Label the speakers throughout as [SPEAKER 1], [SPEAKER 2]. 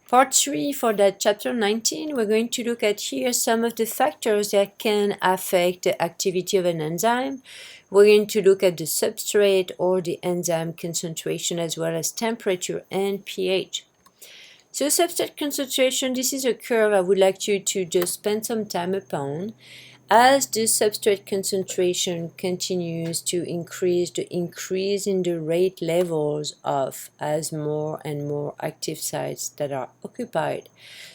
[SPEAKER 1] Part 3 for that chapter 19, we're going to look at here some of the factors that can affect the activity of an enzyme. We're going to look at the substrate or the enzyme concentration as well as temperature and pH. So substrate concentration, this is a curve I would like you to just spend some time upon. As the substrate concentration continues to increase, the increase in the rate levels of as more and more active sites that are occupied.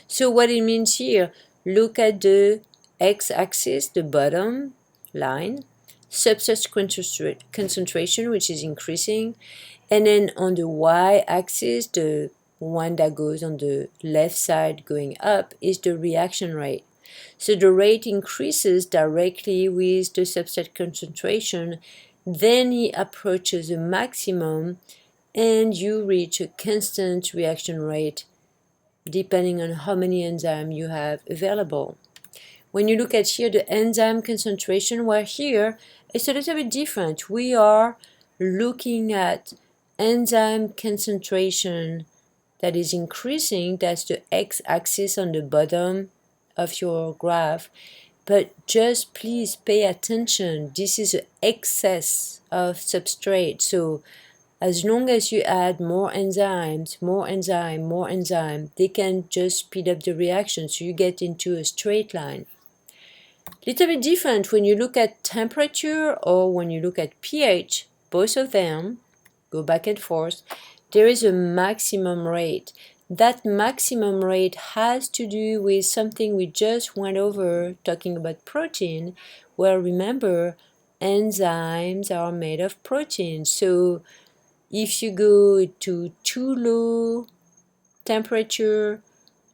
[SPEAKER 1] So what it means here, look at the x-axis, the bottom line, substrate concentration, which is increasing, and then on the y-axis, the one that goes on the left side going up, is the reaction rate. So the rate increases directly with the substrate concentration, then it approaches a maximum and you reach a constant reaction rate depending on how many enzymes you have available. When you look at here the enzyme concentration, well here it's a little bit different. We are looking at enzyme concentration that is increasing, that's the x-axis on the bottom of your graph, but just please pay attention, this is an excess of substrate. So as long as you add more enzymes, more enzyme, they can just speed up the reaction, so you get into a straight line. Little bit different when you look at temperature or when you look at pH, both of them go back and forth. There is a maximum rate. That maximum rate has to do with something we just went over talking about protein. Well, remember, enzymes are made of protein. So if you go to too low temperature,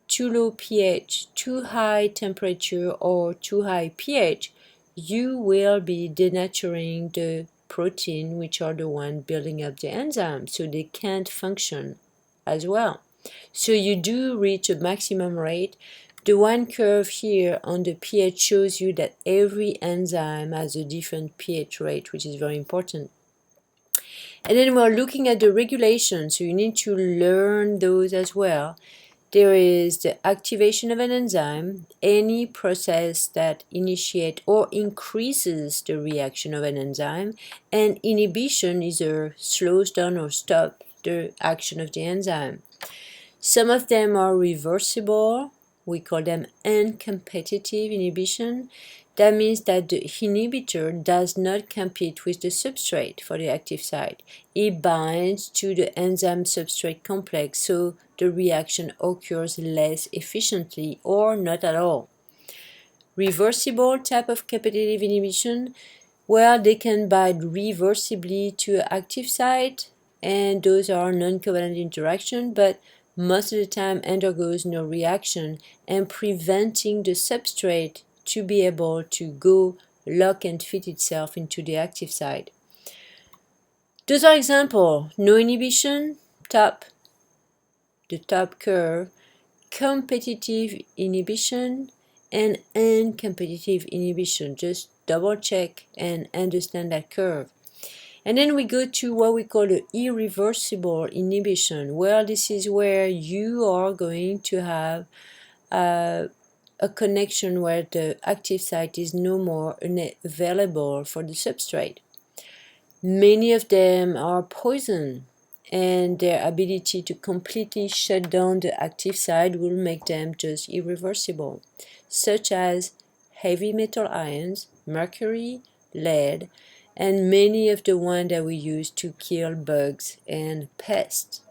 [SPEAKER 1] too low pH, too high temperature, or too high pH, you will be denaturing the protein, which are the one building up the enzyme, so they can't function as well. So you do reach a maximum rate. The one curve here on the pH shows you that every enzyme has a different pH rate, which is very important. And then we're looking at the regulation, so you need to learn those as well. There is the activation of an enzyme, any process that initiates or increases the reaction of an enzyme, and inhibition either slows down or stops the action of the enzyme. Some of them are reversible. We call them uncompetitive inhibition. That means that the inhibitor does not compete with the substrate for the active site. It binds to the enzyme substrate complex, so the reaction occurs less efficiently or not at all. Reversible type of competitive inhibition, where they can bind reversibly to an active site, and those are non-covalent interaction, but most of the time undergoes no reaction and preventing the substrate to be able to go lock and fit itself into the active site. Those are examples: no inhibition, the top curve, competitive inhibition, and uncompetitive inhibition. Just double check and understand that curve. And then we go to what we call the irreversible inhibition. Well, this is where you are going to have a connection where the active site is no more available for the substrate. Many of them are poison, and their ability to completely shut down the active site will make them just irreversible, such as heavy metal ions, mercury, lead, and many of the ones that we use to kill bugs and pests.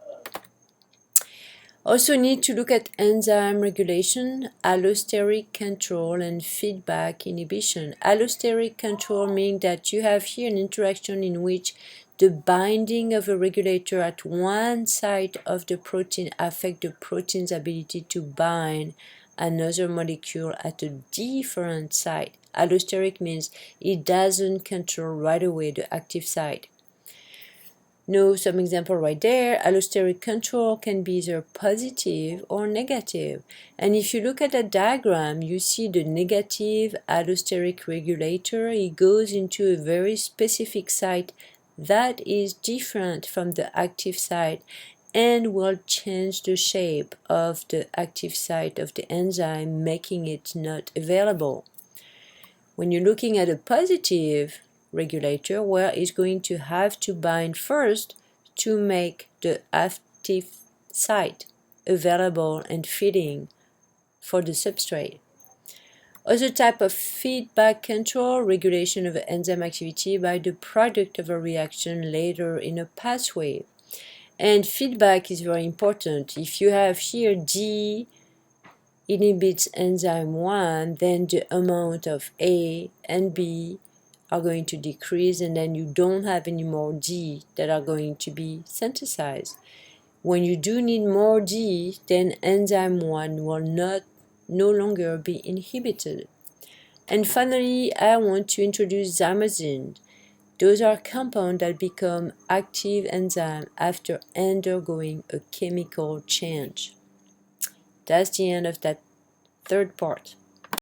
[SPEAKER 1] Also need to look at enzyme regulation, allosteric control, and feedback inhibition. Allosteric control means that you have here an interaction in which the binding of a regulator at one site of the protein affects the protein's ability to bind another molecule at a different site. Allosteric means it doesn't control right away the active site. Know some example right there. Allosteric control can be either positive or negative. And if you look at the diagram, you see the negative allosteric regulator. It goes into a very specific site that is different from the active site, and will change the shape of the active site of the enzyme, making it not available. When you're looking at a positive regulator, where it's going to have to bind first to make the active site available and fitting for the substrate. Other type of feedback control, regulation of enzyme activity by the product of a reaction later in a pathway. And feedback is very important. If you have here D inhibits enzyme 1, then the amount of A and B are going to decrease, and then you don't have any more D that are going to be synthesized. When you do need more D, then enzyme 1 will no longer be inhibited. And finally, I want to introduce zymosin. Those are compounds that become active enzyme after undergoing a chemical change. That's the end of that third part.